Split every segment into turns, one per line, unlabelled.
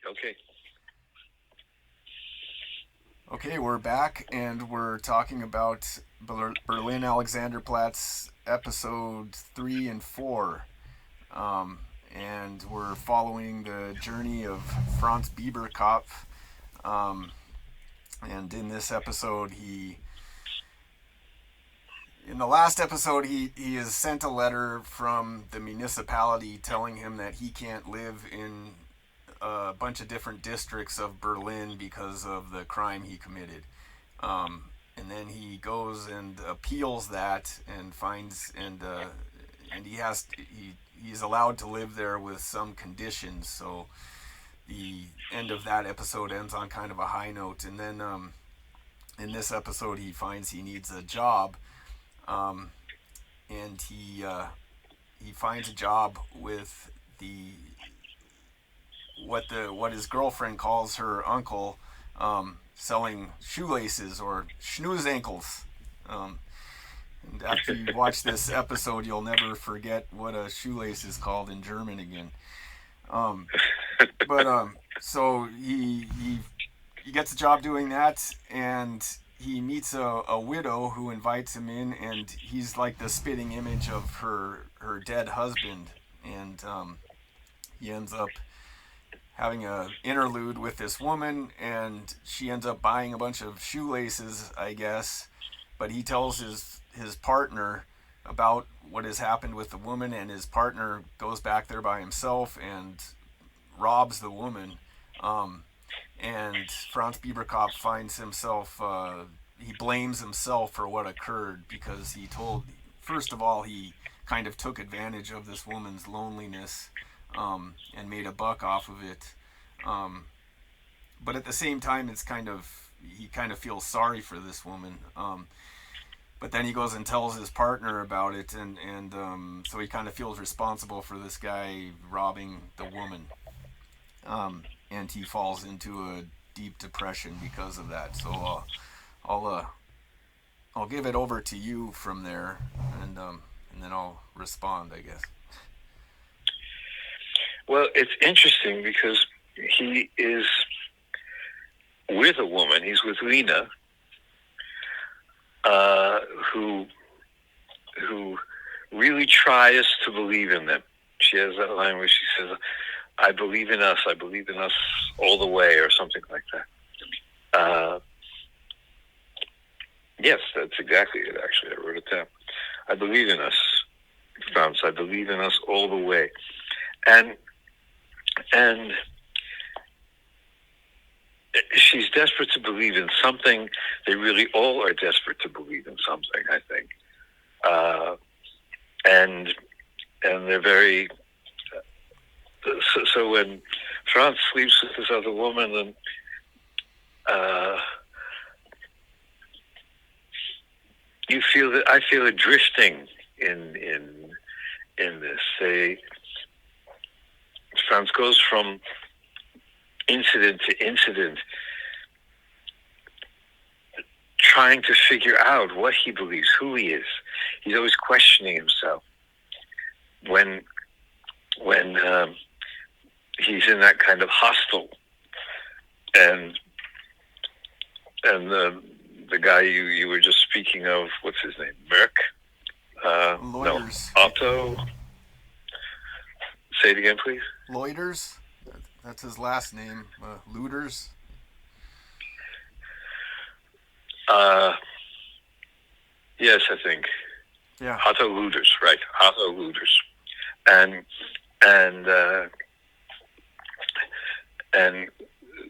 Okay.
Okay, we're back and we're talking about Berlin Alexanderplatz episode 3 and 4. Um, and we're following the journey of Franz Bieberkopf. Um, and in this episode, in the last episode, he has sent a letter from the municipality telling him that he can't live in a bunch of different districts of Berlin because of the crime he committed. And then he goes and appeals that and finds and he's allowed to live there with some conditions. So the end of that episode ends on kind of a high note. And then in this episode, he finds he needs a job, um, and he finds a job with the what his girlfriend calls her uncle, selling shoelaces or schnooze ankles. Um, and after you watch this episode, you'll never forget what a shoelace is called in German again. Um, but so he gets a job doing that, and he meets a widow who invites him in, and he's like the spitting image of her dead husband, and he ends up having a interlude with this woman, and she ends up buying a bunch of shoelaces, I guess. But he tells his partner about what has happened with the woman, and his partner goes back there by himself and robs the woman. Um, and Franz Bieberkopf finds himself, he blames himself for what occurred because first of all, he kind of took advantage of this woman's loneliness, and made a buck off of it. Um, but at the same time, he kind of feels sorry for this woman. But then he goes and tells his partner about it, and so he kind of feels responsible for this guy robbing the woman, and he falls into a deep depression because of that. So I'll I'll give it over to you from there, and then I'll respond, I guess.
Well, it's interesting because he is with a woman. He's with Lena, uh, who who really tries to believe in them. She has that line where she says, "I believe in us. I believe in us all the way," or something like that. Yes, that's exactly it. Actually, I wrote it down. I believe in us, Franz. I believe in us all the way, and and she's desperate to believe in something. They really all are desperate to believe in something, I think. Uh, and and they're very so when Franz sleeps with this other woman, and uh, you feel that I feel it drifting in this. Franz goes from incident to incident, trying to figure out what he believes, who he is. He's always questioning himself. When he's in that kind of hostel, and the guy you were just speaking of, what's his name? Merck? No,
Loiters.
Otto. Say it again, please.
Loiters. That's his last name. Looters.
Uh, yes, I think
Yeah.
Otto Luders, right? Otto Luders, and and uh, and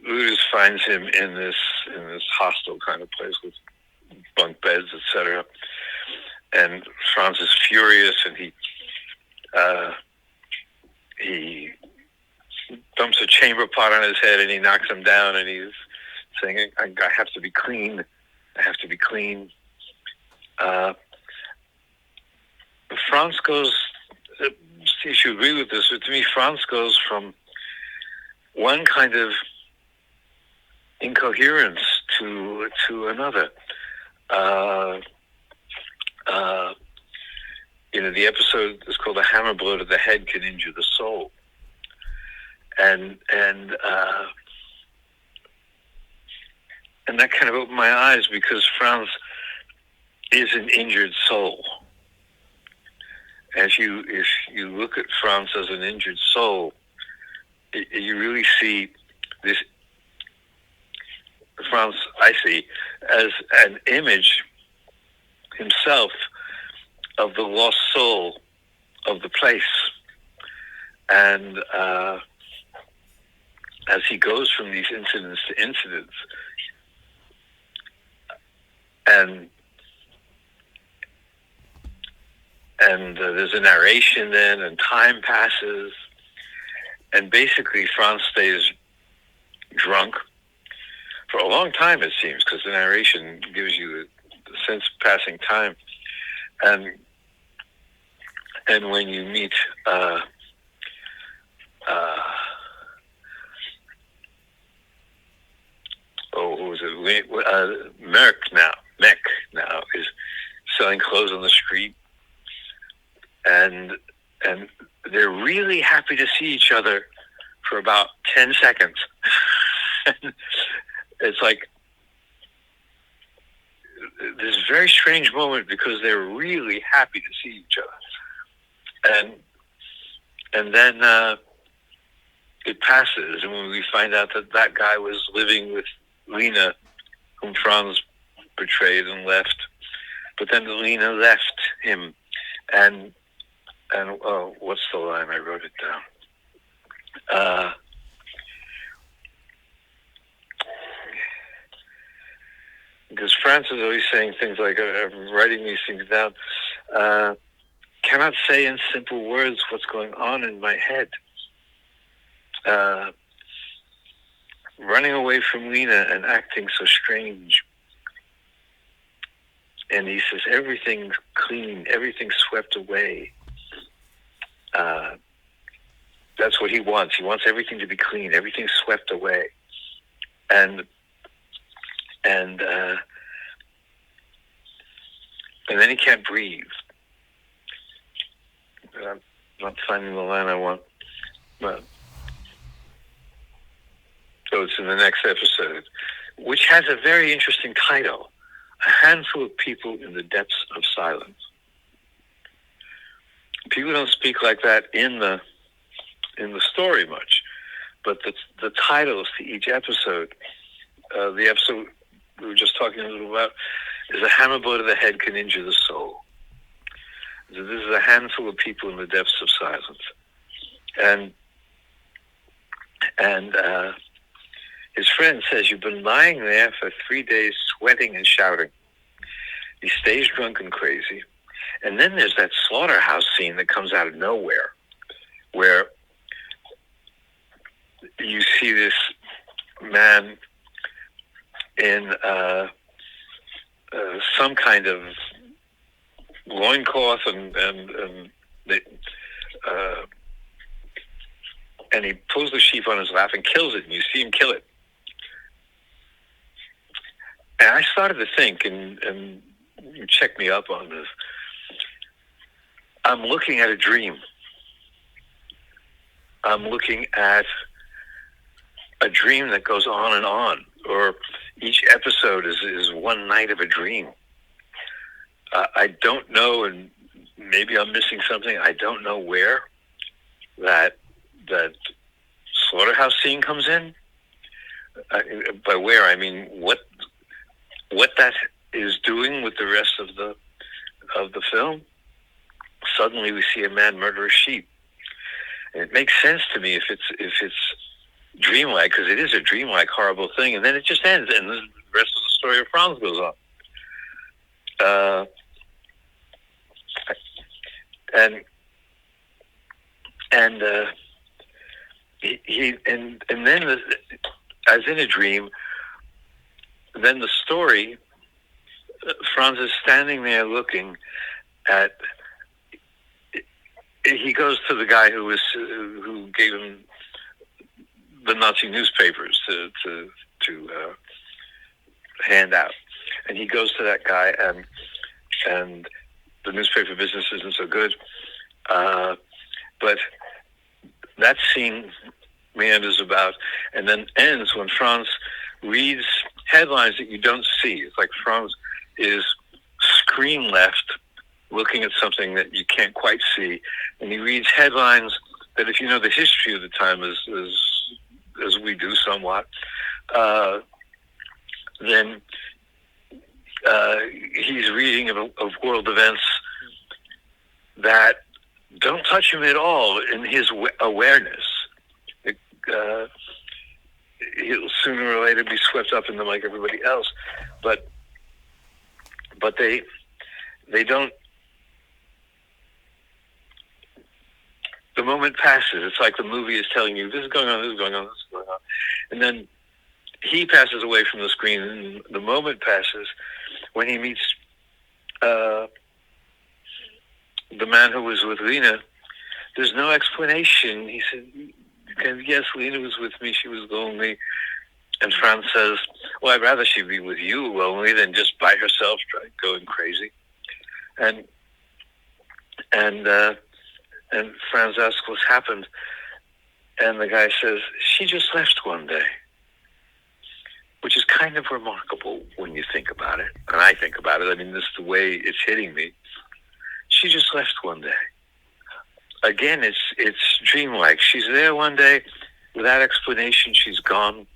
Luders finds him in this hostile kind of place with bunk beds, etc. And Franz is furious, and he dumps a chamber pot on his head, and he knocks him down, and he's saying, I have to be clean. I have to be clean. Uh, Franz goes, see if you agree with this, but to me, Franz goes from one kind of incoherence to another. Uh, uh, the episode is called "A Hammer Blow to the Head Can Injure the Soul," and that kind of opened my eyes, because Franz is an injured soul. If you look at Franz as an injured soul, you really see this Franz, I see, as an image himself of the lost soul of the place. And as he goes from these incidents to incidents, and there's a narration then, and time passes, and basically Franz stays drunk for a long time, it seems, because the narration gives you the sense of passing time. And when you meet who was it? Mech now is selling clothes on the street, and they're really happy to see each other for about 10 seconds. It's like this very strange moment, because they're really happy to see each other, and then it passes, and when we find out that guy was living with Lena, whom Franz betrayed and left, but then Lena left him, and what's the line? I wrote it down. Because Franz is always saying things like, I'm writing these things down, cannot say in simple words what's going on in my head. Running away from Lena and acting so strange. And he says, everything's clean, everything's swept away. That's what he wants. He wants everything to be clean, everything swept away. And then he can't breathe. I'm not finding the line I want. But, so it's in the next episode, which has a very interesting title: A Handful of People in the Depths of Silence. People don't speak like that in the story much, but the titles to each episode, the episode we were just talking a little about, is a hammer blow to the head can injure the soul. So this is a handful of people in the depths of silence. And his friend says, you've been lying there for 3 days sweating and shouting. He stays drunk and crazy. And then there's that slaughterhouse scene that comes out of nowhere, where you see this man in some kind of loincloth, and he pulls the sheep on his lap and kills it, and you see him kill it. And I started to think, and you check me up on this, I'm looking at a dream. I'm looking at a dream that goes on and on, or each episode is one night of a dream. I don't know, and maybe I'm missing something. I don't know where that slaughterhouse scene comes in. By where, I mean what that is doing with the rest of the film. Suddenly we see a man murder a sheep. And it makes sense to me if it's dreamlike, because it is a dreamlike, horrible thing, and then it just ends, and the rest of the story of Franz goes on. And then as in a dream, then the story, Franz is standing there looking at. He goes to the guy who gave him the Nazi newspapers to hand out, and he goes to that guy, and the newspaper business isn't so good, but that scene meanders about, and then ends when Franz reads headlines that you don't see. It's like Franz is screen left, looking at something that you can't quite see, and he reads headlines that, if you know the history of the time as we do somewhat, then he's reading of world events that don't touch him at all in his awareness. He'll sooner or later be swept up in them like everybody else, but they don't. The moment passes. It's like the movie is telling you, this is going on, this is going on, this is going on, and then he passes away from the screen, and the moment passes when he meets the man who was with Lena. There's no explanation. He said, yes, Lena was with me. She was lonely. And Franz says, well, I'd rather she be with you lonely than just by herself going crazy. And Franz asks what's happened. And the guy says, she just left one day. Which is kind of remarkable when you think about it. And I think about it. I mean, this is the way it's hitting me. She just left one day. Again, it's dreamlike. She's there one day, without explanation, she's gone.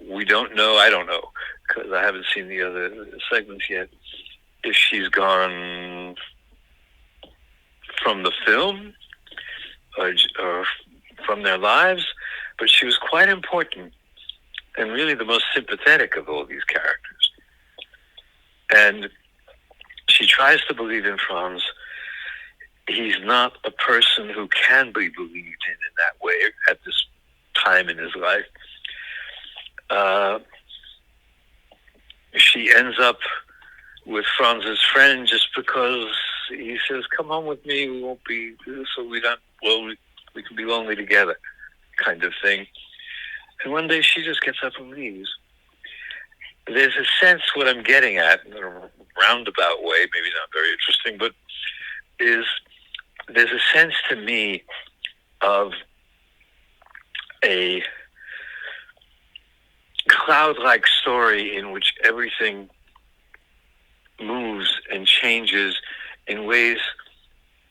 We don't know, I don't know, because I haven't seen the other segments yet, if she's gone from the film or from their lives, but she was quite important and really the most sympathetic of all these characters. And she tries to believe in Franz. He's not a person who can be believed in that way at this time in his life. She ends up with Franz's friend just because he says, come home with me, we won't be, so we can be lonely together, kind of thing. And one day she just gets up and leaves. There's a sense, what I'm getting at, in a roundabout way, maybe not very interesting, but there's a sense to me of a cloud-like story in which everything moves and changes in ways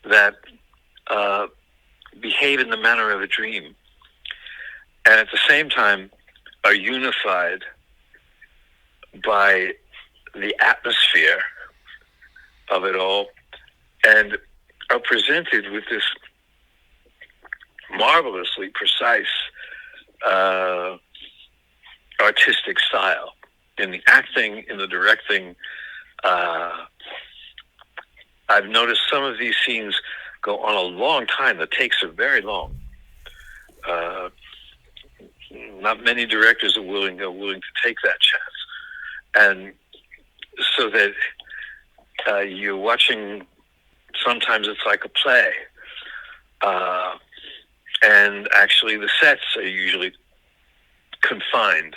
that behave in the manner of a dream, and at the same time are unified by the atmosphere of it all, and are presented with this marvelously precise artistic style in the acting, in the directing. I've noticed some of these scenes go on a long time. The takes are very long. Not many directors are willing to take that chance, and so that you're watching. Sometimes it's like a play, and actually the sets are usually confined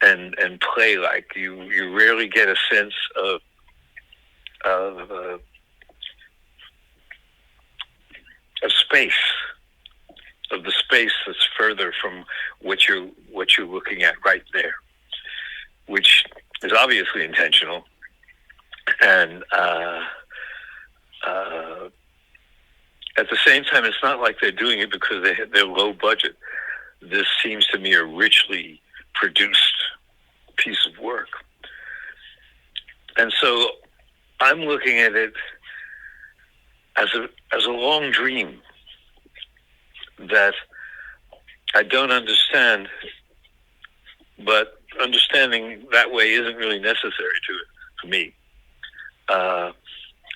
and play-like. You rarely get a sense of space, of the space that's further from what you're looking at right there, which is obviously intentional. And at the same time, it's not like they're doing it because they're low budget. This seems to me a richly produced piece of work. And so I'm looking at it as a long dream that I don't understand, but understanding that way isn't really necessary to it for me.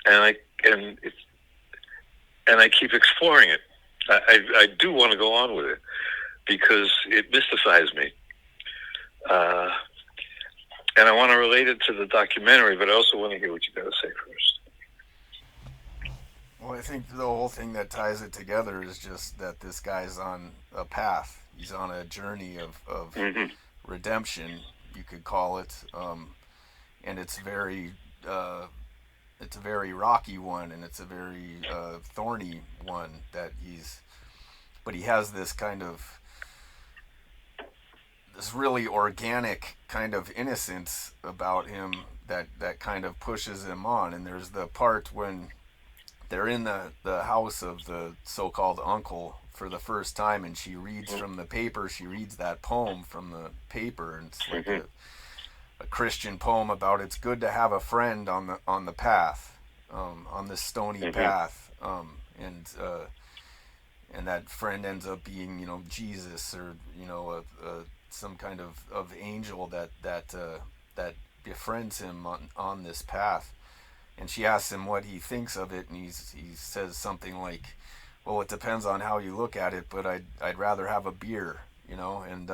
And I keep exploring it. I do want to go on with it because it mystifies me. And I want to relate it to the documentary, but I also want to hear what you got to say first.
Well, I think the whole thing that ties it together is just that this guy's on a path. He's on a journey of
Mm-hmm.
redemption, you could call it, and it's a very rocky one, and it's a very thorny one but he has this kind of this really organic kind of innocence about him that kind of pushes him on. And there's the part when they're in the house of the so-called uncle for the first time, and she reads from the paper. She reads that poem from the paper, and it's like a Christian poem about it's good to have a friend on the path, on this stony path, and that friend ends up being, Jesus, or some kind of angel that befriends him on this path. And she asks him what he thinks of it, and he says something like, well, it depends on how you look at it, but I'd rather have a beer, and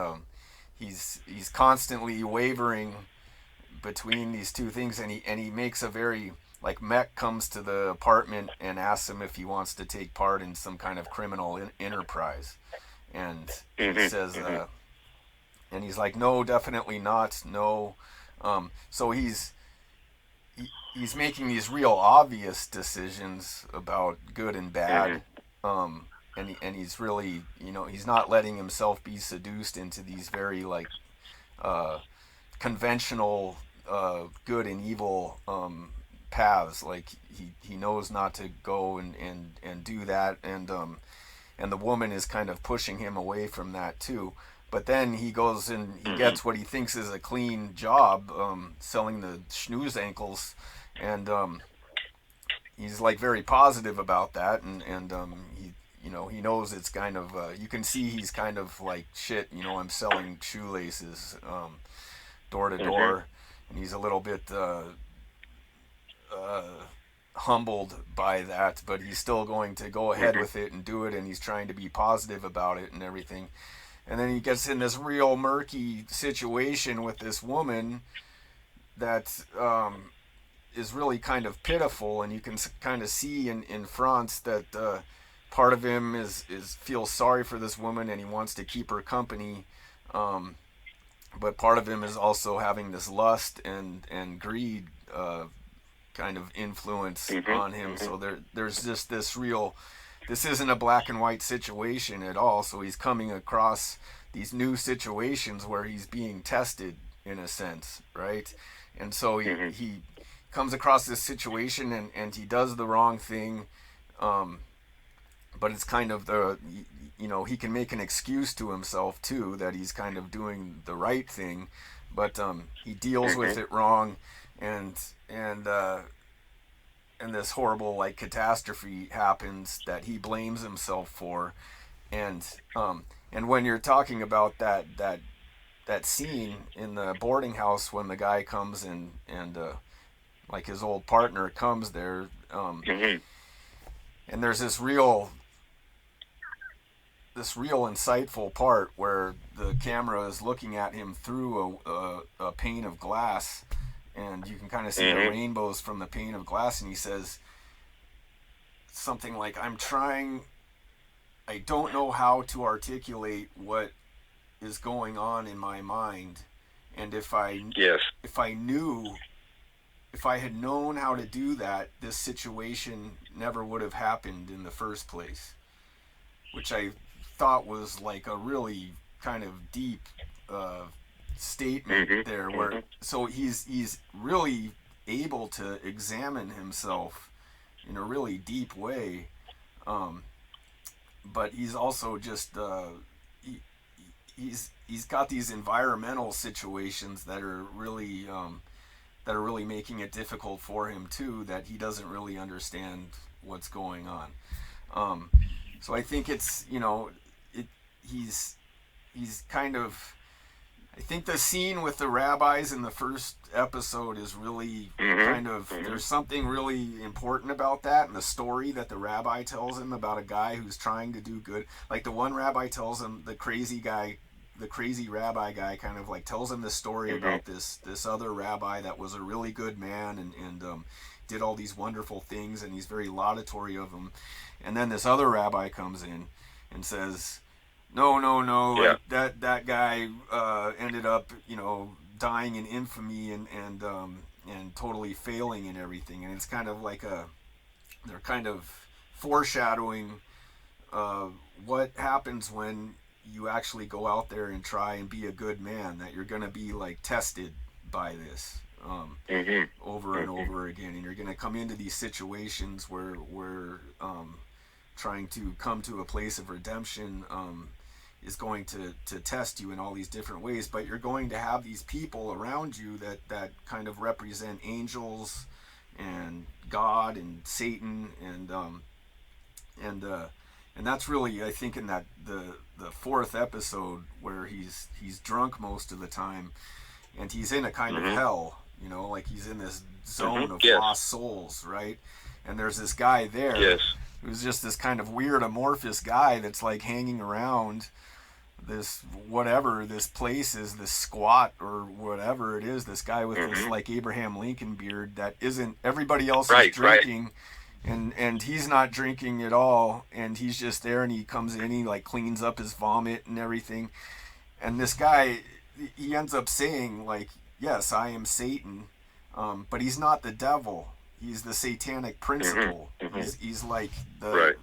he's constantly wavering between these two things, and he makes a very, like, Mech comes to the apartment and asks him if he wants to take part in some kind of criminal enterprise, and he says, and he's like, no, definitely not, no. So he's making these real obvious decisions about good and bad, and he's really, he's not letting himself be seduced into these very, like, conventional good and evil paths. Like, he knows not to go and do that, and the woman is kind of pushing him away from that too. But then he goes and he gets what he thinks is a clean job, selling the snooze ankles, and he's, like, very positive about that, and he knows it's kind of, you can see he's kind of like, shit, I'm selling shoelaces door to door, and he's a little bit humbled by that, but he's still going to go ahead with it and do it, and he's trying to be positive about it and everything. And then he gets in this real murky situation with this woman that is really kind of pitiful, and you can kind of see in France that part of him is feels sorry for this woman, and he wants to keep her company, but part of him is also having this lust and greed kind of influence on him. So there's just this isn't a black and white situation at all. So he's coming across these new situations where he's being tested, in a sense, right? And so he comes across this situation, and he does the wrong thing, but it's kind of he can make an excuse to himself too that he's kind of doing the right thing, but he deals with it wrong, and this horrible, like, catastrophe happens that he blames himself for, and when you're talking about that scene in the boarding house when the guy comes and like, his old partner comes there, and there's this real insightful part where the camera is looking at him through a pane of glass, and you can kind of see the rainbows from the pane of glass, and he says something like, I don't know how to articulate what is going on in my mind, and if I had known how to do that, this situation never would have happened in the first place, which I thought was, like, a really kind of deep statement there, where so he's really able to examine himself in a really deep way, but he's also just he's got these environmental situations that are really making it difficult for him too, that he doesn't really understand what's going on. So I think it's, he's kind of, I think the scene with the rabbis in the first episode is really kind of, there's something really important about that, and the story that the rabbi tells him about a guy who's trying to do good. Like, the one rabbi tells him, the crazy rabbi guy kind of, like, tells him this story about this other rabbi that was a really good man and did all these wonderful things, and he's very laudatory of him. And then this other rabbi comes in and says, no, like, that guy ended up, dying in infamy and totally failing and everything. And it's kind of like they're kind of foreshadowing what happens when you actually go out there and try and be a good man, that you're going to be like tested by this over and over again, and you're going to come into these situations where trying to come to a place of redemption is going to test you in all these different ways. But you're going to have these people around you that kind of represent angels and God and Satan, and that's really, I think, in that the fourth episode, where he's drunk most of the time, and he's in a kind of hell, like he's in this zone of lost souls, right? And there's this guy there who's just this kind of weird amorphous guy that's like hanging around this place is, this squat or whatever it is, this guy with this like Abraham Lincoln beard that isn't, everybody else is drinking, and he's not drinking at all, and he's just there, and he comes in, he like cleans up his vomit and everything, and this guy, he ends up saying like, yes, I am Satan, but he's not the devil, he's the satanic principle. He's like the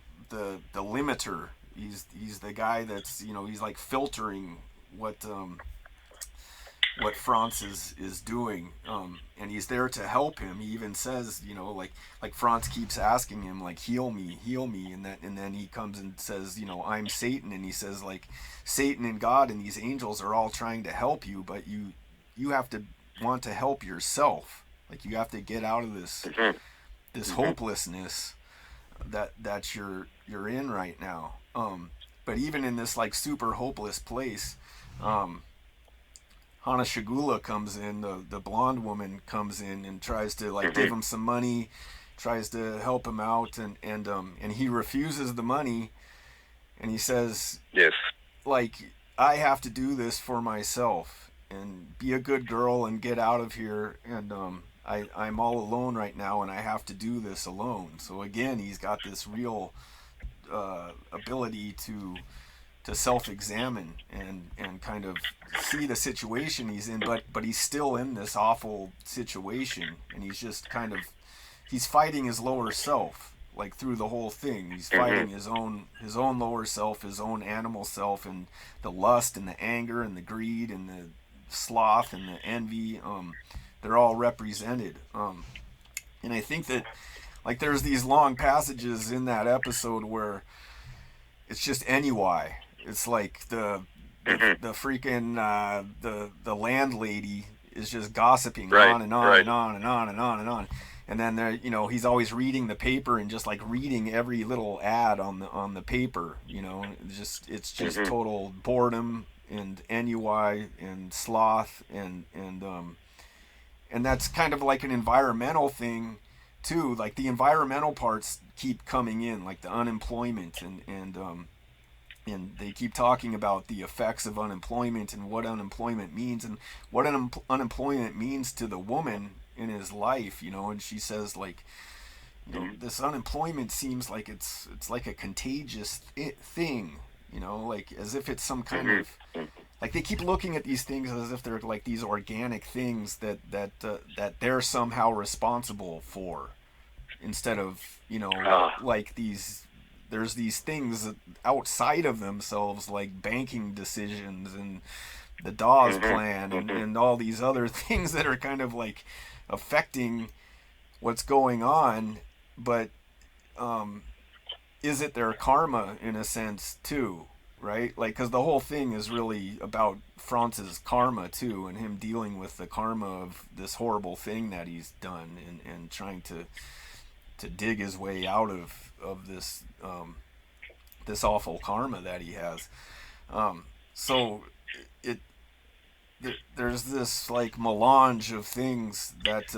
limiter. He's the guy that's, he's like filtering what Franz is doing, and he's there to help him. He even says, like Franz keeps asking him, like, heal me, and then he comes and says, I'm Satan, and he says, like, Satan and God and these angels are all trying to help you, but you have to want to help yourself. Like, you have to get out of this hopelessness that you're in right now. But even in this like super hopeless place, Hana Shigula comes in, the blonde woman comes in and tries to like give him some money, tries to help him out, and he refuses the money, and he says, yes, like, I have to do this for myself and be a good girl and get out of here, and I'm all alone right now, and I have to do this alone. So again, he's got this real ability to self-examine and kind of see the situation he's in, but he's still in this awful situation, and he's just kind of, he's fighting his lower self, like, through the whole thing. He's fighting his own lower self, his own animal self, and the lust and the anger and the greed and the sloth and the envy. They're all represented, and I think that, like, there's these long passages in that episode where it's just NUI. It's like the freaking the landlady is just gossiping on and on and on and on and on and on, and then there, he's always reading the paper and just like reading every little ad on the paper. It's just total boredom and NUI and sloth and that's kind of like an environmental thing too. Like, the environmental parts keep coming in, like the unemployment, and they keep talking about the effects of unemployment and what unemployment means, and what unemployment means to the woman in his life, and she says, like, this unemployment seems like it's like a contagious thing, like, as if it's some kind of, like, they keep looking at these things as if they're like these organic things that they're somehow responsible for, instead of, like, there's these things outside of themselves, like banking decisions and the Dawes plan and all these other things that are kind of like affecting what's going on. But is it their karma in a sense too? Right? Like, because the whole thing is really about Franz's karma too, and him dealing with the karma of this horrible thing that he's done, and trying to dig his way out of this this awful karma that he has. So there's this like melange of things that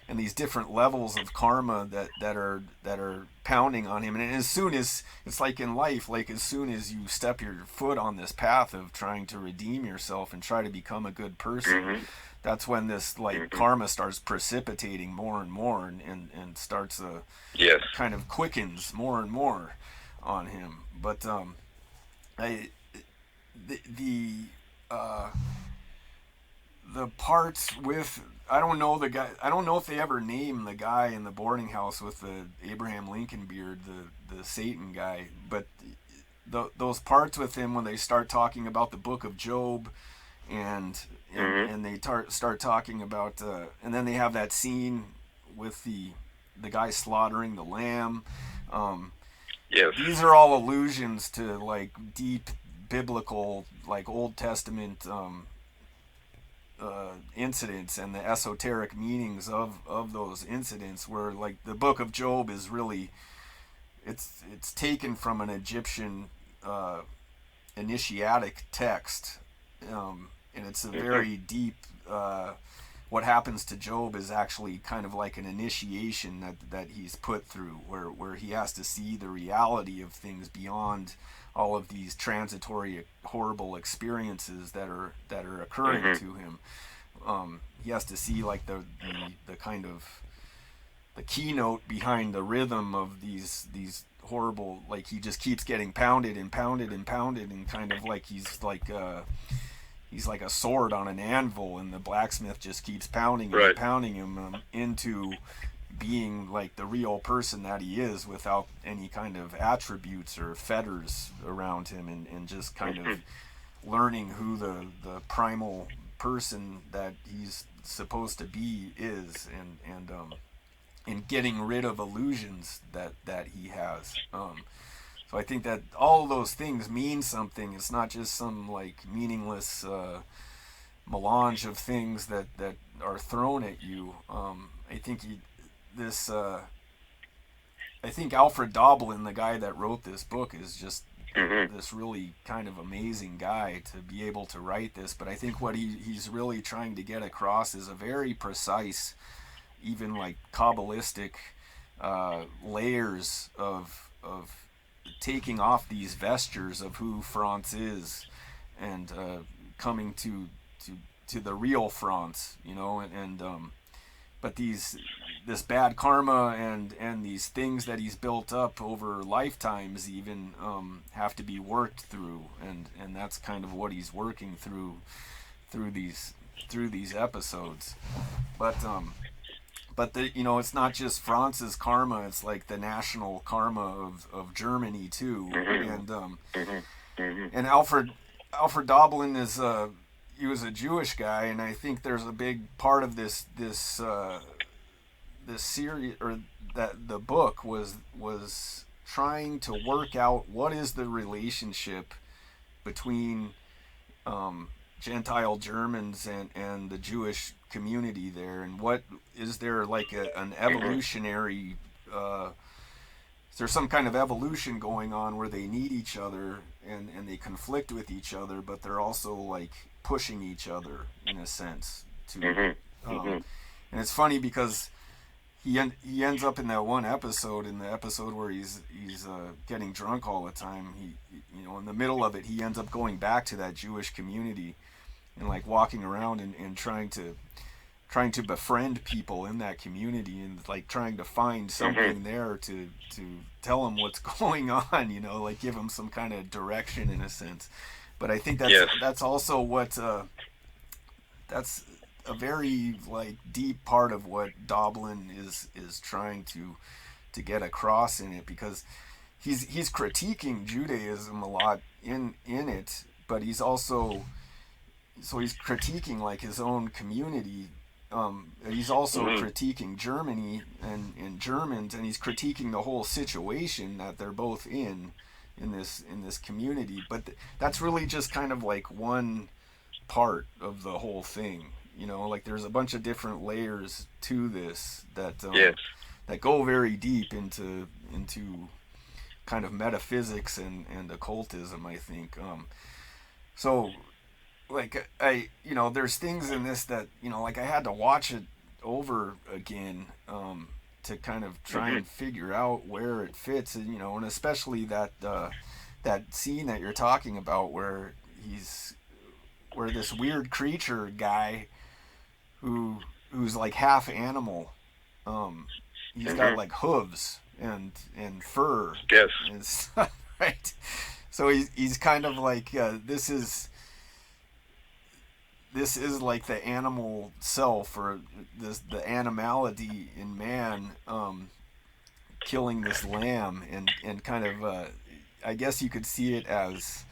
and these different levels of karma that are pounding on him. And as soon as, it's like in life, like, as soon as you step your foot on this path of trying to redeem yourself and try to become a good person, that's when this like karma starts precipitating more and more, and starts kind of quickens more and more on him. But the parts with, I don't know the guy. I don't know if they ever name the guy in the boarding house with the Abraham Lincoln beard, the Satan guy. But those parts with him when they start talking about the Book of Job, and they start talking about, and then they have that scene with the guy slaughtering the lamb.
Yes.
These are all allusions to like deep biblical, like Old Testament incidents and the esoteric meanings of those incidents. Where like the Book of Job is really, it's taken from an Egyptian initiatic text, and it's a very deep. What happens to Job is actually kind of like an initiation that he's put through, where he has to see the reality of things beyond all of these transitory horrible experiences that are occurring to him. He has to see like the kind of the keynote behind the rhythm of these horrible, like he just keeps getting pounded and pounded and pounded, and kind of like he's like a sword on an anvil, and the blacksmith just keeps pounding him and pounding him into being like the real person that he is, without any kind of attributes or fetters around him, and just kind of learning who the primal person that he's supposed to be is, and getting rid of illusions that he has. So I think that all of those things mean something. It's not just some like meaningless melange of things that are thrown at you. I think I think Alfred Doblin, the guy that wrote this book, is just this really kind of amazing guy to be able to write this. But I think what he's really trying to get across is a very precise, even like Kabbalistic layers of taking off these vestures of who Franz is, and coming to the real Franz, and but this bad karma and these things that he's built up over lifetimes even have to be worked through, and that's kind of what he's working through these episodes. But it's not just Franz's karma; it's like the national karma of Germany too. And Alfred Doblin is he was a Jewish guy, and I think there's a big part of this series, or that the book was trying to work out what is the relationship between Gentile Germans and the Jewish community there, and what is there like an evolutionary is there some kind of evolution going on where they need each other, and they conflict with each other, but they're also like pushing each other in a sense to and it's funny because he ends up in that one episode, in the episode where he's getting drunk all the time. He in the middle of it, he ends up going back to that Jewish community and like walking around and trying to befriend people in that community, and like trying to find something there to tell them what's going on, like give them some kind of direction in a sense. But I think that's also what that's a very like deep part of what Doblin is trying to get across in it, because he's critiquing Judaism a lot in it, but he's also he's critiquing like his own community. He's also critiquing Germany and Germans, and he's critiquing the whole situation that they're both in this community. But that's really just kind of like one part of the whole thing. Like there's a bunch of different layers to this that go very deep into kind of metaphysics and occultism, I think. So like there's things in this that like I had to watch it over again to kind of try and figure out where it fits, and especially that scene that you're talking about where this weird creature guy who's like half animal, he's got like hooves and fur, and stuff, right? So he's kind of like this is like the animal self, or the animality in man, killing this lamb, and kind of I guess you could see it as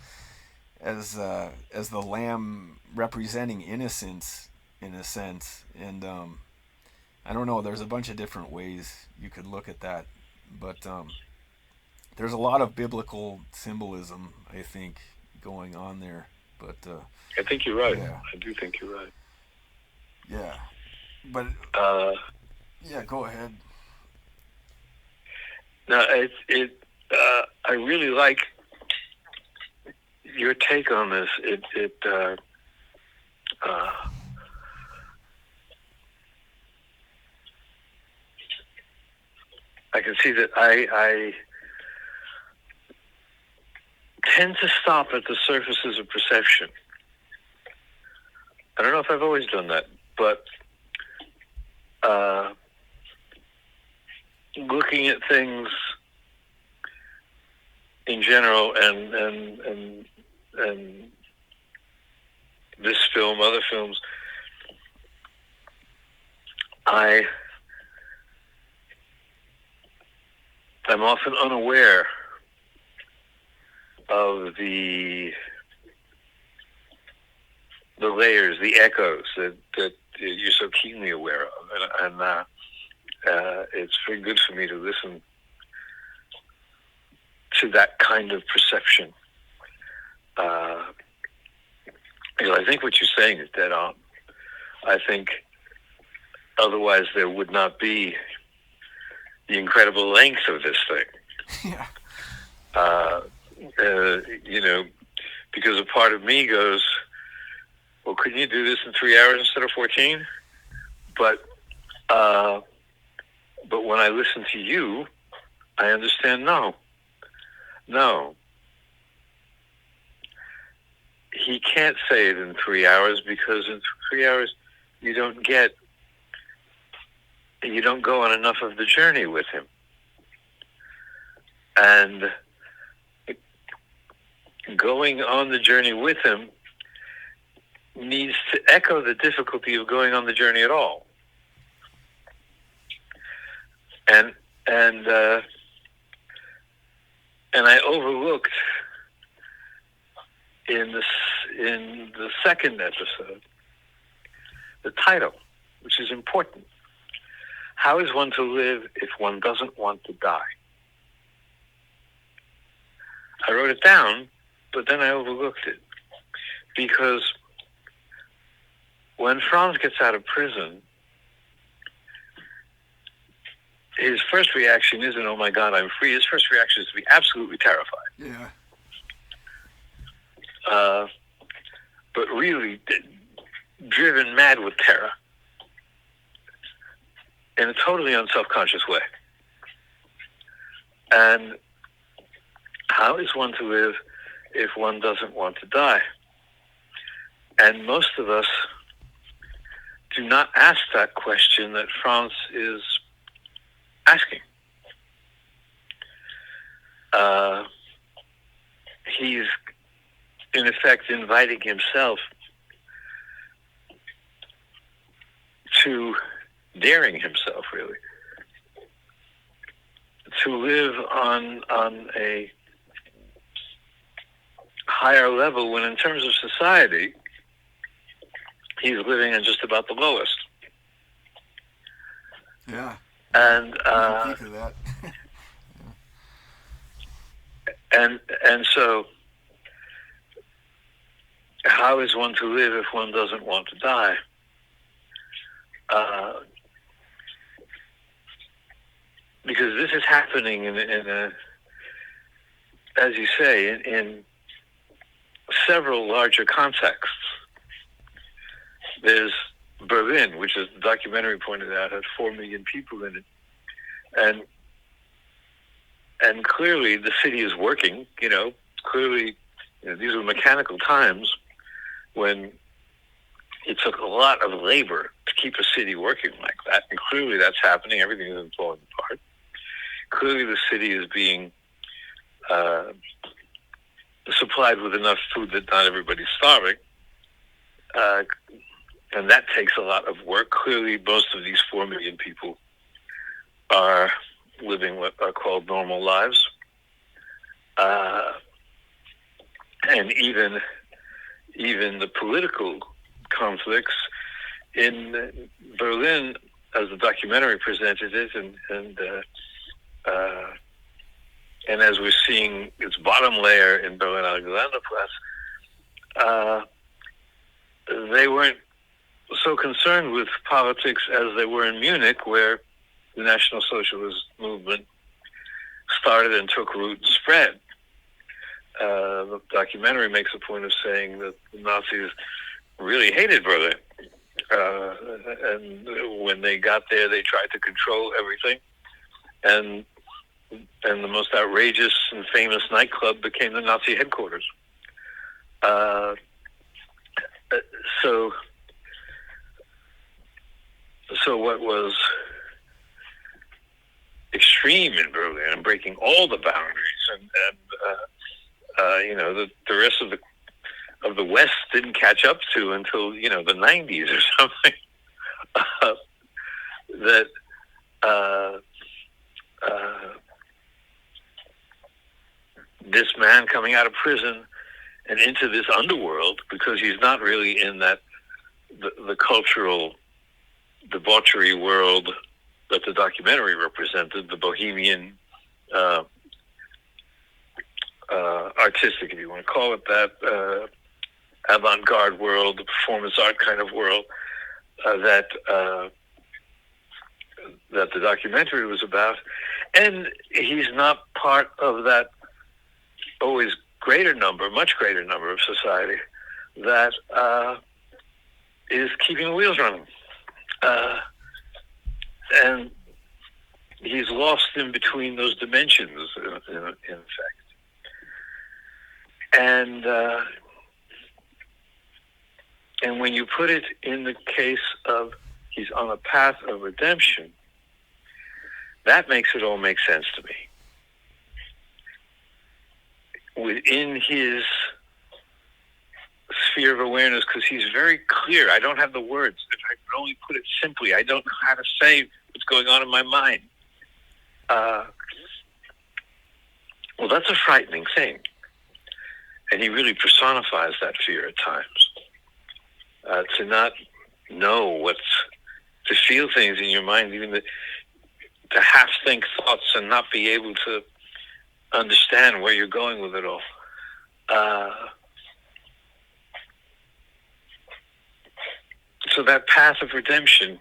the lamb representing innocence in a sense, and I don't know. There's a bunch of different ways you could look at that, but there's a lot of biblical symbolism, I think, going on there. But
I think you're right.
yeah,
I do think you're right.
yeah, but yeah, go ahead.
Now, I really like your take on this. I can see that I tend to stop at the surfaces of perception. I don't know if I've always done that, but looking at things in general, and this film, other films, I'm often unaware of the layers, the echoes that you're so keenly aware of, and it's very good for me to listen to that kind of perception. Because I think what you're saying is dead on. I think otherwise there would not be the incredible length of this thing.
Yeah.
You know, because a part of me goes, well, couldn't you do this in 3 hours instead of 14? But when I listen to you, I understand, no. He can't say it in 3 hours, because in 3 hours you don't go on enough of the journey with him. And going on the journey with him needs to echo the difficulty of going on the journey at all. And I overlooked in the second episode the title, which is important. How is one to live if one doesn't want to die? I wrote it down, but then I overlooked it, because when Franz gets out of prison, his first reaction isn't, oh my God, I'm free. His first reaction is to be absolutely terrified.
Yeah.
But really driven mad with terror in a totally unself-conscious way. And how is one to live if one doesn't want to die? And most of us do not ask that question that Franz is asking. He's, in effect, inviting himself to, daring himself, really, to live on a higher level, when in terms of society, he's living in just about the lowest.
Yeah.
And
I think of that.
and so, how is one to live if one doesn't want to die? Because this is happening in a, as you say, in several larger contexts. There's Berlin, which, as the documentary pointed out, had 4 million people in it, and clearly the city is working. Clearly, these were mechanical times when it took a lot of labor to keep a city working like that, and clearly that's happening. Everything isn't falling apart. Clearly, the city is being supplied with enough food that not everybody's starving. And that takes a lot of work. Clearly, most of these 4 million people are living what are called normal lives. uh, and even the political conflicts in Berlin, as the documentary presented it, and as we're seeing its bottom layer in Berlin Alexanderplatz, they weren't so concerned with politics as they were in Munich, where the National Socialist movement started and took root and spread. The documentary makes a point of saying that the Nazis really hated Berlin. And when they got there, they tried to control everything. And the most outrageous and famous nightclub became the Nazi headquarters. So what was extreme in Berlin and breaking all the boundaries, and the rest of the West didn't catch up to until the 90s or something. This man coming out of prison and into this underworld, because he's not really in that the cultural debauchery world that the documentary represented, the bohemian, artistic, if you want to call it that, avant-garde world, the performance art kind of world that the documentary was about. And he's not part of that always much greater number of society that is keeping the wheels running. And he's lost in between those dimensions, in effect. And when you put it in the case of he's on a path of redemption, that makes it all make sense to me. Within his sphere of awareness, because he's very clear. I don't have the words. If I could only put it simply, I don't know how to say what's going on in my mind. Well, that's a frightening thing. And he really personifies that fear at times. To not know to feel things in your mind, even to half think thoughts and not be able to understand where you're going with it all. So that path of redemption,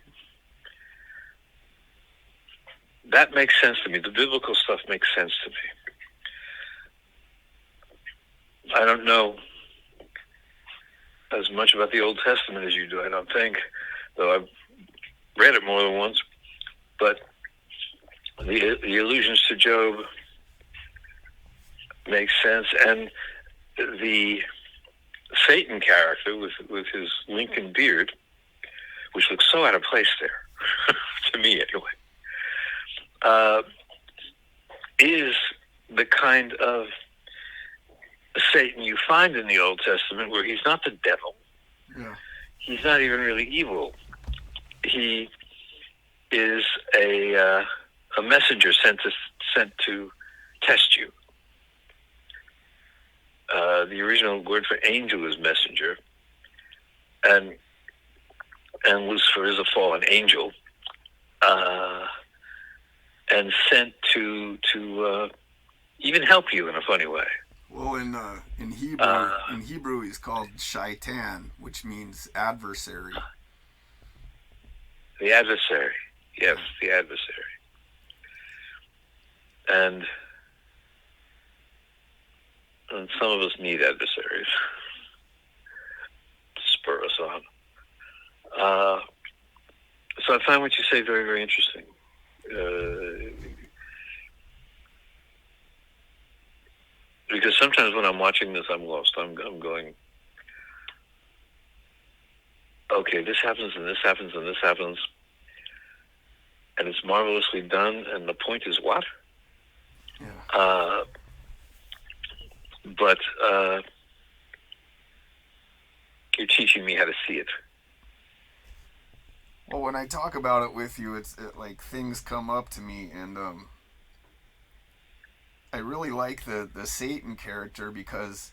that makes sense to me. The biblical stuff makes sense to me. I don't know as much about the Old Testament as you do, I don't think, though I've read it more than once. But the allusions to Job make sense, and the Satan character with his Lincoln beard, which looks so out of place there, to me anyway, is the kind of Satan you find in the Old Testament, where he's not the devil. Yeah. He's not even really evil. He is a messenger sent to test you. The original word for angel is messenger, and Lucifer is a fallen angel, and sent to even help you in a funny way.
Well, in Hebrew, he's called Shaitan, which means adversary.
The adversary, yes, the adversary, and some of us need adversaries to spur us on. So I find what you say very, very interesting. Because sometimes when I'm watching this, I'm lost. I'm going, okay, this happens and this happens and this happens, and it's marvelously done. And the point is what? Yeah. But you're teaching me how to see it.
Well, when I talk about it with you, it's like things come up to me, and I really like the Satan character because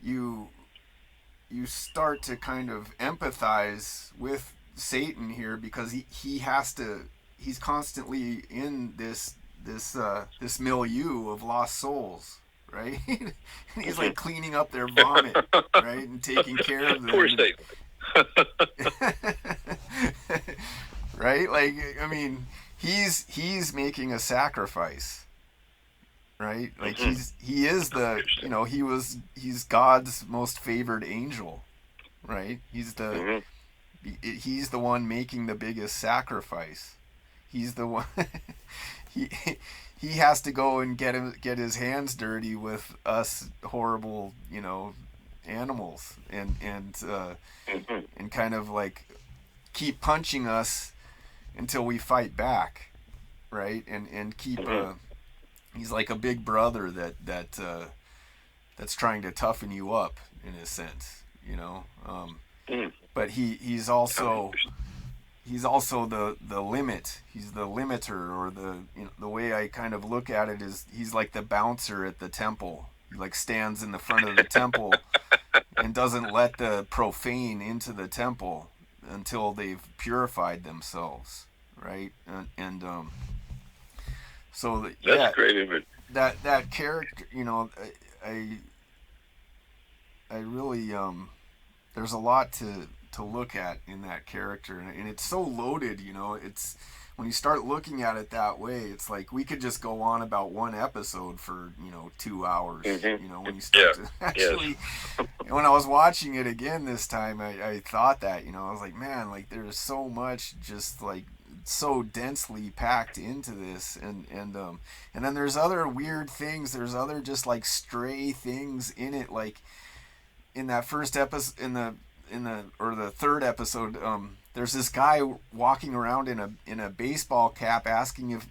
you you start to kind of empathize with Satan here because he has to he's constantly in this milieu of lost souls, right? And he's like cleaning up their vomit, right, and taking care of them.
Poor Satan.
Right? Like, I mean, he's making a sacrifice, right? Like he is the he's God's most favored angel, right? He's the one making the biggest sacrifice. He's the one he he has to go and get his hands dirty with us horrible, animals and kind of like keep punching us until we fight back, right? And keep he's like a big brother that's trying to toughen you up in a sense, but he's also the limit. He's the limiter, or the way I kind of look at it is he's like the bouncer at the temple. He like stands in the front of the temple and doesn't let the profane into the temple until they've purified themselves, right? And so
that's great image.
That character, I really there's a lot to look at in that character, and it's so loaded. It's when you start looking at it that way, it's like we could just go on about one episode for 2 hours. When you start to actually when I was watching it again this time, I thought that I was like, man, like there's so much just like so densely packed into this, and then there's other weird things, there's other just like stray things in it, like in that first episode, in the third episode, there's this guy walking around in a baseball cap asking if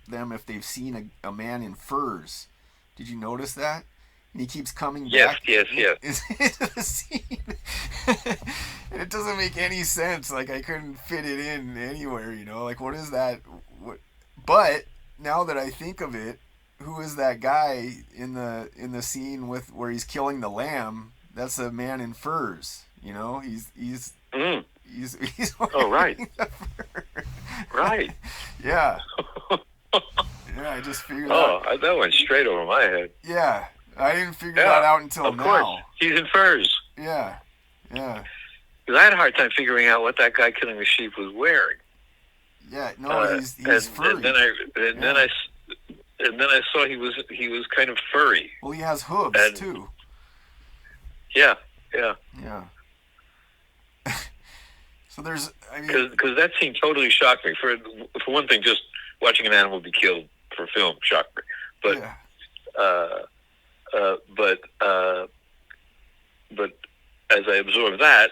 they've seen a man in furs. Did you notice that? And he keeps coming back into the scene. And it doesn't make any sense. Like, I couldn't fit it in anywhere, like, what is that? But now that I think of it, who is that guy in the scene where he's killing the lamb? That's a man in furs. He's
oh, right. Right.
Yeah. Yeah, I just figured out.
Oh, that went straight over my head.
Yeah. I didn't figure that out until now. Of course.
He's in furs.
Yeah. Yeah.
Because I had a hard time figuring out what that guy killing the sheep was wearing.
Yeah, no, he's furry.
And then I saw he was kind of furry.
Well, he has hooves too.
Yeah.
So there's,
because that scene totally shocked me. For one thing, just watching an animal be killed for film shocked me. But but as I absorb that,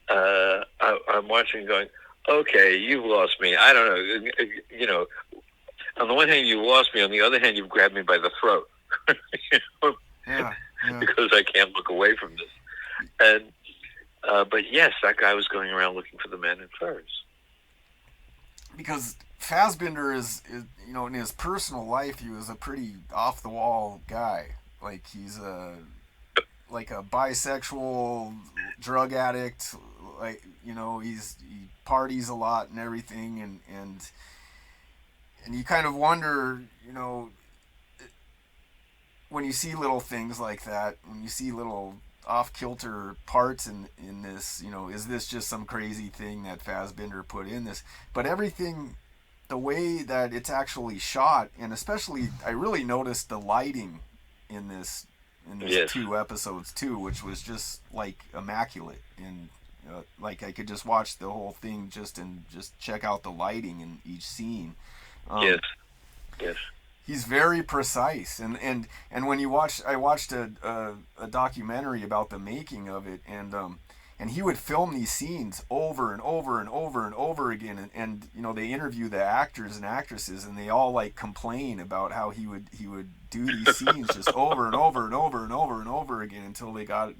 I'm watching, going, okay, you've lost me. I don't know. On the one hand, you've lost me. On the other hand, you've grabbed me by the throat. Because I can't look away from this. And but yes, that guy was going around looking for the man in furs.
Because Fassbinder is in his personal life, he was a pretty off the wall guy. Like, he's a bisexual drug addict. Like, he parties a lot and everything, and you kind of wonder, when you see little things like that, when you see little off-kilter parts in this, is this just some crazy thing that Fassbinder put in this? But everything, the way that it's actually shot, and especially I really noticed the lighting in this two episodes too, which was just like immaculate, and like I could just watch the whole thing just check out the lighting in each scene.
Yes.
He's very precise, and when I watched a documentary about the making of it, and he would film these scenes over and over and over and over again, and they interview the actors and actresses, and they all like complain about how he would do these scenes just over and over and over and over and over again until they got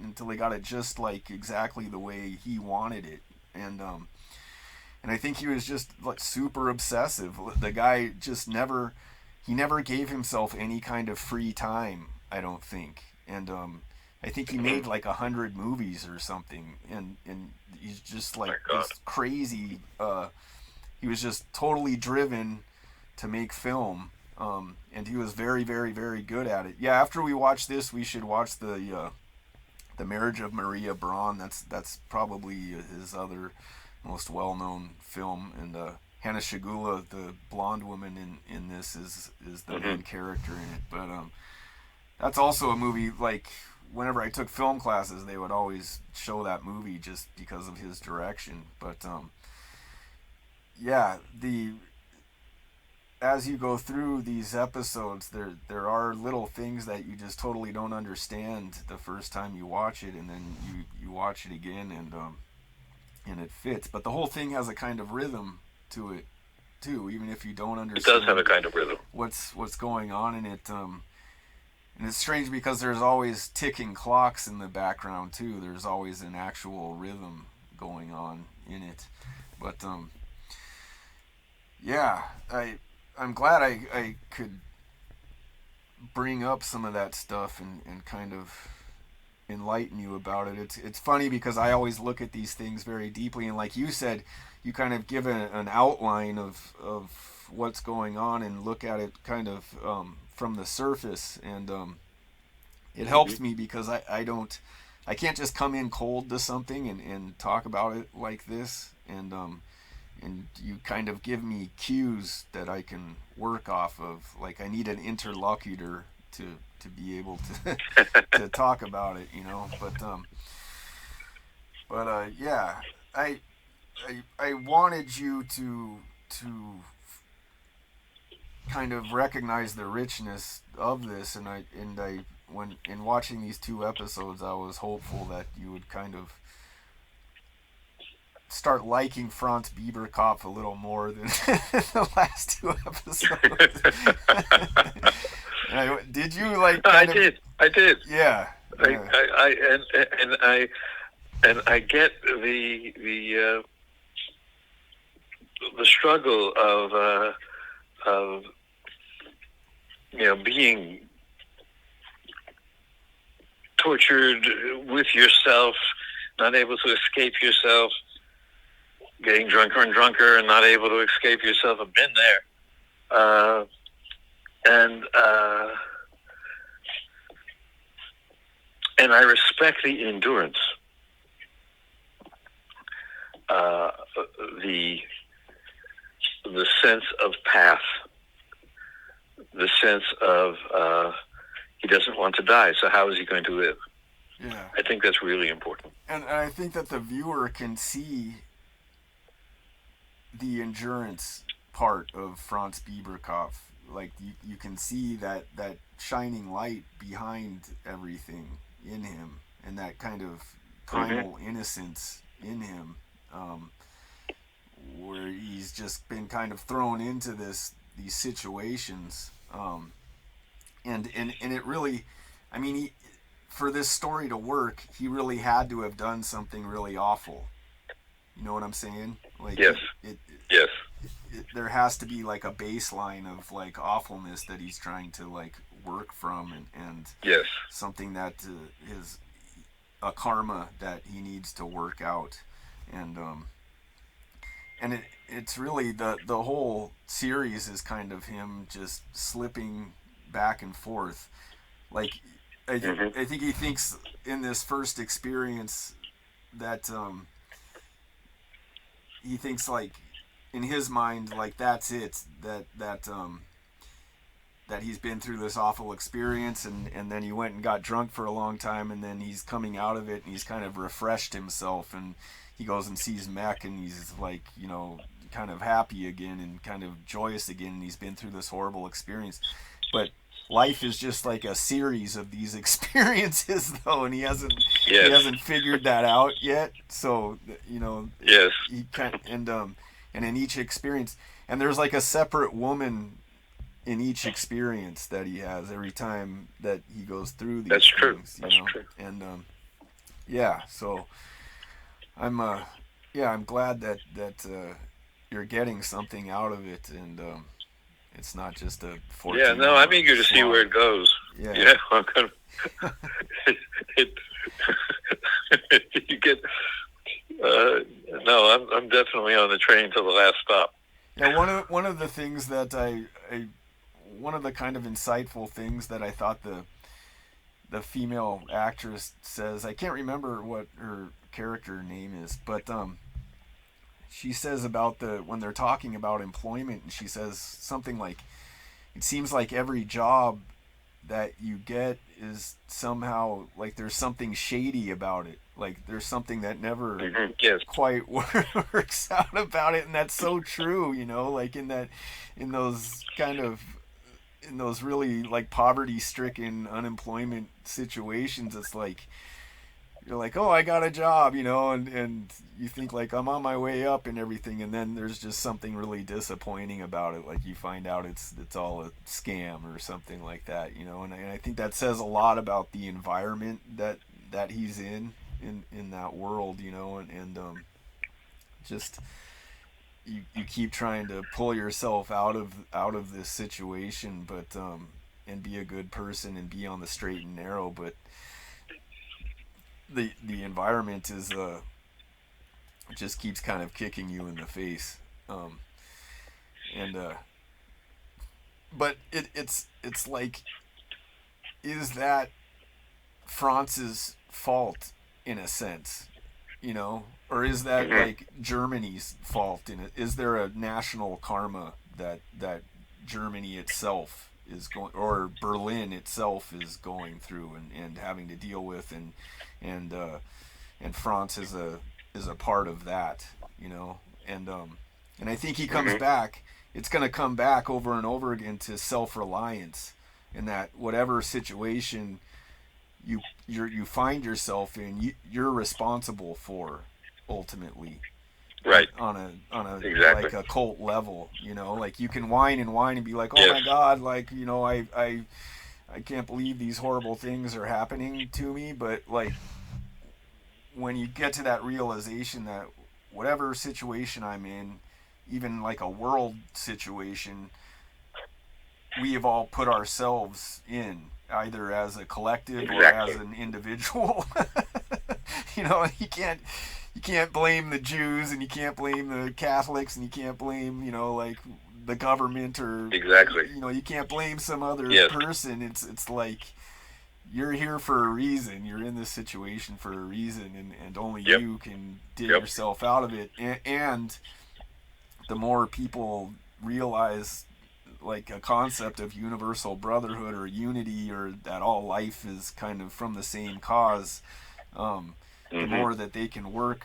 it just like exactly the way he wanted it, and I think he was just like super obsessive. The guy just never. he never gave himself any kind of free time, I don't think. And I think he made like 100 movies or something, and he's just
My
like
God.
this crazy. He was just totally driven to make film, and he was very, very, very good at it. Yeah, after we watch this, we should watch the Marriage of Maria Braun. That's probably his other most well-known film, and Hannah Shigula, the blonde woman in this, is the main character in it. But that's also a movie, like, whenever I took film classes, they would always show that movie just because of his direction. But yeah, the as you go through these episodes, there are little things that you just totally don't understand the first time you watch it, and then you watch it again, and it fits. But the whole thing has a kind of rhythm to it too, even if you don't
It does have
understand
a kind of rhythm.
what's going on in it. And it's strange because there's always ticking clocks in the background too. There's always an actual rhythm going on in it. But yeah, I'm glad I could bring up some of that stuff and kind of enlighten you about it. It's funny because I always look at these things very deeply, and like you said, you kind of give an outline of what's going on and look at it kind of from the surface, and it helps me because I can't just come in cold to something and talk about it like this, and you kind of give me cues that I can work off of. Like, I need an interlocutor to be able to to talk about it, you know. But yeah, I wanted you to kind of recognize the richness of this, and I when in watching these 2 episodes, I was hopeful that you would kind of start liking Franz Bieberkopf a little more than the last 2 episodes. Did you like?
I did. I did.
Yeah. Yeah.
I get the struggle of being tortured with yourself, not able to escape yourself, getting drunker and drunker and not able to escape yourself. I've been there. And I respect the endurance, the sense of path, the sense of he doesn't want to die, so how is he going to live?
Yeah.
I think that's really important.
And I think that the viewer can see the endurance part of Franz Bieberkopf. Like, you can see that shining light behind everything in him, and that kind of primal innocence in him, where he's just been kind of thrown into these situations, and it really, I mean, for this story to work, he really had to have done something really awful. You know what I'm saying? Like,
yes. Yes.
There has to be like a baseline of like awfulness that he's trying to like work from, and
yes,
something that is a karma that he needs to work out, and it's really the whole series is kind of him just slipping back and forth. Like, I think he thinks in this first experience that he thinks, like, in his mind, like, that's it, that he's been through this awful experience, and then he went and got drunk for a long time, and then he's coming out of it, and he's kind of refreshed himself, and he goes and sees Mech, and he's like, you know, kind of happy again and kind of joyous again, and he's been through this horrible experience. But life is just like a series of these experiences, though, and he hasn't figured that out yet. So, you know,
yes,
he can't, and in each experience, and there's like a separate woman in each experience that he has every time that he goes through these
That's
things.
True.
You know?
That's true.
And yeah, so I'm glad that you're getting something out of it, and It's not just a 14.
Yeah, no, I'm eager to see where it goes.
Yeah,
I'm gonna. it, you get. No, I'm definitely on the train till the last stop.
Yeah, one of the things that one of the kind of insightful things that I thought the female actress says, I can't remember what her character name is, but she says about when they're talking about employment, and she says something like, it seems like every job that you get is somehow like there's something shady about it, like there's something that never
yes.
quite works out about it. And that's so true, like in those kind of, in those really like poverty stricken unemployment situations, it's like you're like, oh, I got a job, and you think like I'm on my way up and everything, and then there's just something really disappointing about it. Like you find out it's all a scam or something like that, and I think that says a lot about the environment that he's in that world, and just you keep trying to pull yourself out of this situation, but and be a good person and be on the straight and narrow, but the environment is just keeps kind of kicking you in the face, and but it's like, is that France's fault in a sense, or is that like Germany's fault in it? Is there a national karma that Germany itself is going, or Berlin itself is going through and having to deal with, and France is a part of that, and I think he comes back. It's going to come back over and over again to self-reliance, and that whatever situation you find yourself in, you're responsible for ultimately,
right,
on a
exactly.
like a cult level, like you can whine and be like, oh my God, like I can't believe these horrible things are happening to me, but like when you get to that realization that whatever situation I'm in, even like a world situation, we have all put ourselves in, either as a collective or as an individual. You can't blame the Jews, and you can't blame the Catholics, and you can't blame, like the government, or you can't blame some other person. It's like you're here for a reason. You're in this situation for a reason, and only you can dig yourself out of it. And the more people realize like a concept of universal brotherhood or unity, or that all life is kind of from the same cause, the more that they can work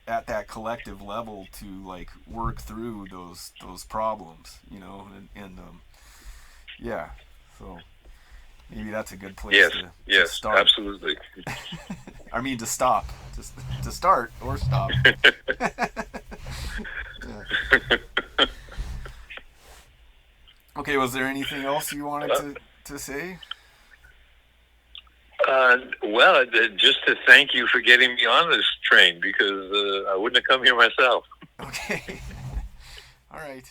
at that collective level to like work through those problems, and yeah, so maybe that's a good place to start.
Absolutely.
I mean, to stop, to start or stop. Okay, was there anything else you wanted to say?
Well, just to thank you for getting me on this train, because I wouldn't have come here myself.
Okay. All right.